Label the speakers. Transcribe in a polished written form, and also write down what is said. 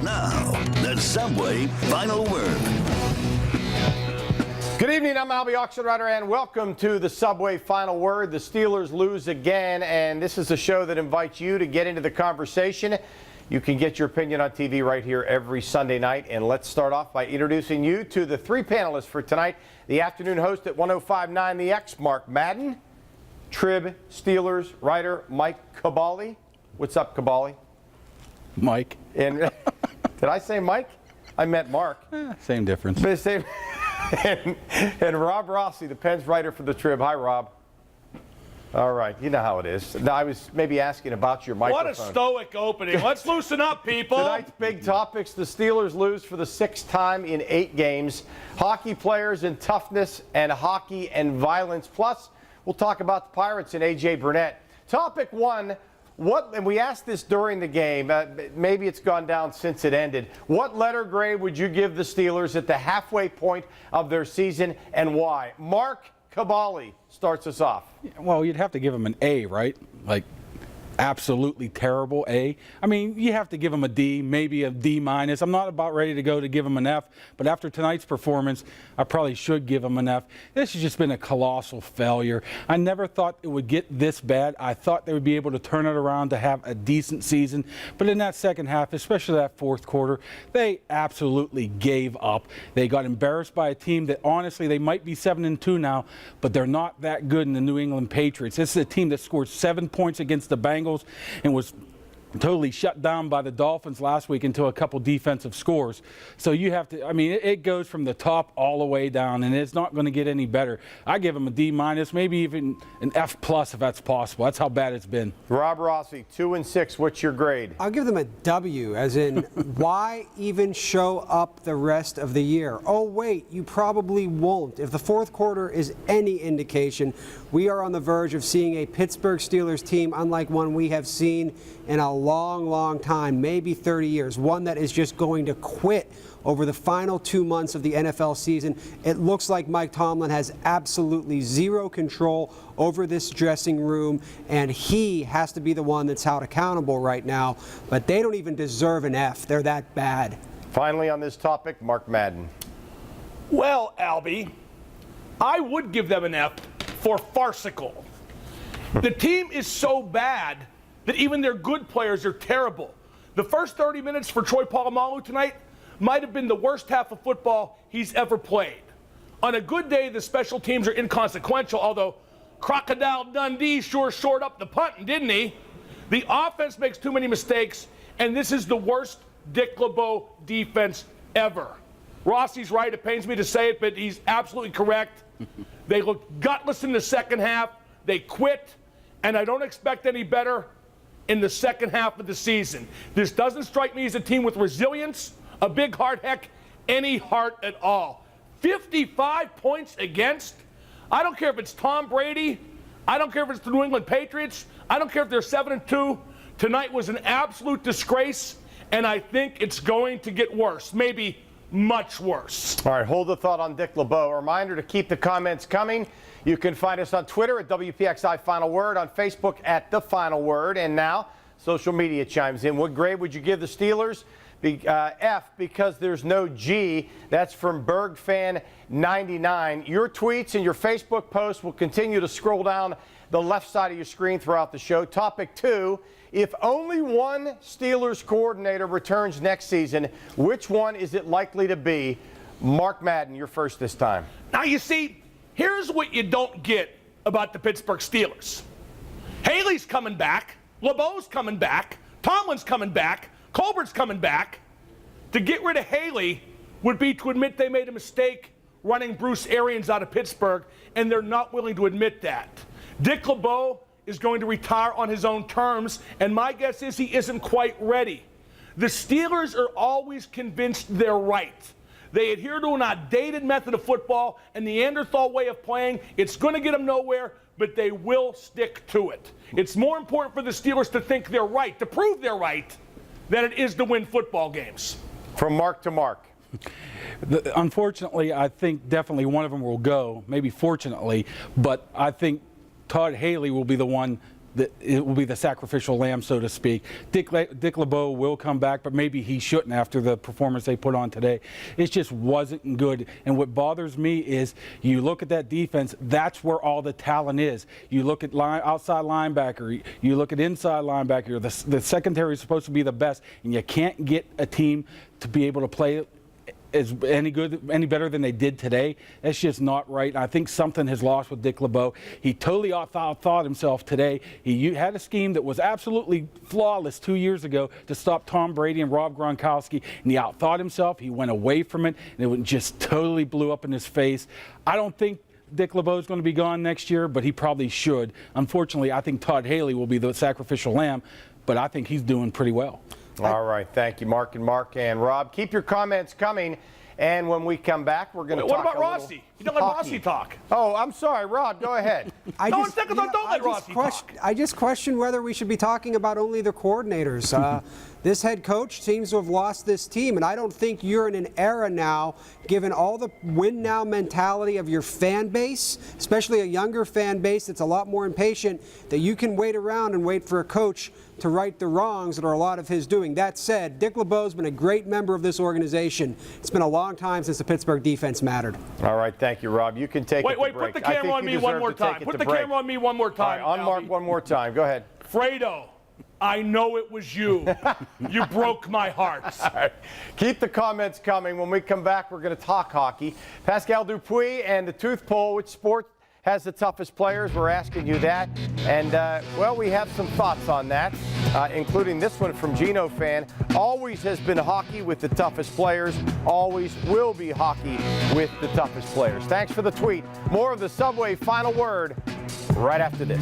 Speaker 1: Now, the Subway Final Word.
Speaker 2: Good evening, I'm Albie Oxenrider, and welcome to the Subway Final Word. The Steelers lose again, and this is a show that invites you to get into the conversation. You can get your opinion on TV right here every Sunday night. And let's start off by introducing you to the three panelists for tonight. The afternoon host at 105.9 The X, Mark Madden. Trib Steelers writer Mike Caballi. What's up, Caballi?
Speaker 3: Mike.
Speaker 2: And did I say Mike? I meant Mark.
Speaker 3: Same difference.
Speaker 2: And Rob Rossi, the Pens writer for the Trib. Hi, Rob. All right, you know how it is. Now, I was maybe asking about your microphone.
Speaker 4: What a stoic opening. Let's loosen up, people.
Speaker 2: Tonight's big topics: the Steelers lose for the sixth time in 8 games. Hockey players and toughness, and hockey and violence. Plus, we'll talk about the Pirates and A.J. Burnett. Topic 1. And we asked this during the game, maybe it's gone down since it ended. What letter grade would you give the Steelers at the halfway point of their season, and why? Mark Caballi starts us off.
Speaker 3: Well, you'd have to give them an A, right? Like, absolutely terrible A. I mean, you have to give them a D, maybe a D minus. I'm not about ready to go to give them an F, but after tonight's performance, I probably should give them an F. This has just been a colossal failure. I never thought it would get this bad. I thought they would be able to turn it around to have a decent season, but in that second half, especially that fourth quarter, they absolutely gave up. They got embarrassed by a team that honestly, they might be 7-2 now, but they're not that good in the New England Patriots. This is a team that scored 7 points against the Bengals and was totally shut down by the Dolphins last week until a couple defensive scores. So you have to, I mean, it goes from the top all the way down, and it's not going to get any better. I give them a D minus, maybe even an F plus if that's possible. That's how bad it's been.
Speaker 2: Rob Rossi, 2 and 6. What's your grade?
Speaker 5: I'll give them a W, as in why even show up the rest of the year? Oh, wait, you probably won't. If the fourth quarter is any indication, we are on the verge of seeing a Pittsburgh Steelers team unlike one we have seen in a long time, maybe 30 years, one that is just going to quit over the final 2 months of the NFL season. It looks like Mike Tomlin has absolutely zero control over this dressing room, and he has to be the one that's held accountable right now, but they don't even deserve an F. They're that bad.
Speaker 2: Finally on this topic, Mark Madden.
Speaker 4: Well, Albie, I would give them an F for farcical. The team is so bad that even their good players are terrible. The first 30 minutes for Troy Polamalu tonight might have been the worst half of football he's ever played. On a good day, the special teams are inconsequential, although Crocodile Dundee sure shored up the punt, didn't he? The offense makes too many mistakes, and this is the worst Dick LeBeau defense ever. Rossi's right, it pains me to say it, but he's absolutely correct. They look gutless in the second half, they quit, and I don't expect any better in the second half of the season. This doesn't strike me as a team with resilience, a big heart, heck, any heart at all. 55 points against. I don't care if it's Tom Brady. I don't care if it's the New England Patriots. I don't care if they're 7-2. Tonight was an absolute disgrace, and I think it's going to get worse, maybe much worse.
Speaker 2: All right, hold the thought on Dick LeBeau. A reminder to keep the comments coming. You can find us on Twitter at WPXI Final Word, on Facebook at The Final Word, and now social media chimes in. What grade would you give the Steelers? F, because there's no G. That's from BergFan99. Your tweets and your Facebook posts will continue to scroll down the left side of your screen throughout the show. Topic 2, if only one Steelers coordinator returns next season, which one is it likely to be? Mark Madden, you're first this time.
Speaker 4: Now, you see, here's what you don't get about the Pittsburgh Steelers. Haley's coming back. LeBeau's coming back. Tomlin's coming back. Colbert's coming back. To get rid of Haley would be to admit they made a mistake running Bruce Arians out of Pittsburgh, and they're not willing to admit that. Dick LeBeau is going to retire on his own terms, and my guess is he isn't quite ready. The Steelers are always convinced they're right. They adhere to an outdated method of football, a Neanderthal way of playing. It's going to get them nowhere, but they will stick to it. It's more important for the Steelers to think they're right, to prove they're right, than it is to win football games.
Speaker 2: From Mark to Mark.
Speaker 3: Unfortunately, I think definitely one of them will go, maybe fortunately, but I think Todd Haley will be the one it will be the sacrificial lamb, so to speak. Dick LeBeau will come back, but maybe he shouldn't after the performance they put on today. It just wasn't good. And what bothers me is you look at that defense, that's where all the talent is. You look at outside linebacker, you look at inside linebacker, the secondary is supposed to be the best, and you can't get a team to be able to play any better than they did today. That's just not right. And I think something has lost with Dick LeBeau. He totally outthought himself today. He had a scheme that was absolutely flawless 2 years ago to stop Tom Brady and Rob Gronkowski, and he outthought himself. He went away from it, and it just totally blew up in his face. I don't think Dick LeBeau is going to be gone next year, but he probably should. Unfortunately, I think Todd Haley will be the sacrificial lamb, but I think he's doing pretty well.
Speaker 2: All right, thank you, Mark and Rob. Keep your comments coming, and when we come back, we're going to talk.
Speaker 4: What about Rossi? You don't let Rossi talk.
Speaker 2: Oh, I'm sorry, Rob. Go ahead.
Speaker 4: Don't let Rossi talk.
Speaker 5: I just question whether we should be talking about only the coordinators. This head coach seems to have lost this team, and I don't think you're in an era now, given all the win-now mentality of your fan base, especially a younger fan base that's a lot more impatient, that you can wait around and wait for a coach to right the wrongs that are a lot of his doing. That said, Dick LeBeau's been a great member of this organization. It's been a long time since the Pittsburgh defense mattered.
Speaker 2: All right, thank you, Rob. You can take it to break.
Speaker 4: Put the camera on me one more time. Put the camera on me one more time.
Speaker 2: All right, on Mark one more time. Go ahead.
Speaker 4: Fredo, I know it was you. You broke my heart.
Speaker 2: All right. Keep the comments coming. When we come back, we're going to talk hockey. Pascal Dupuis and the Tooth Poll, which sport has the toughest players? We're asking you that. And, well, we have some thoughts on that, including this one from Gino Fan. Always has been hockey with the toughest players. Always will be hockey with the toughest players. Thanks for the tweet. More of the Subway Final Word right after this.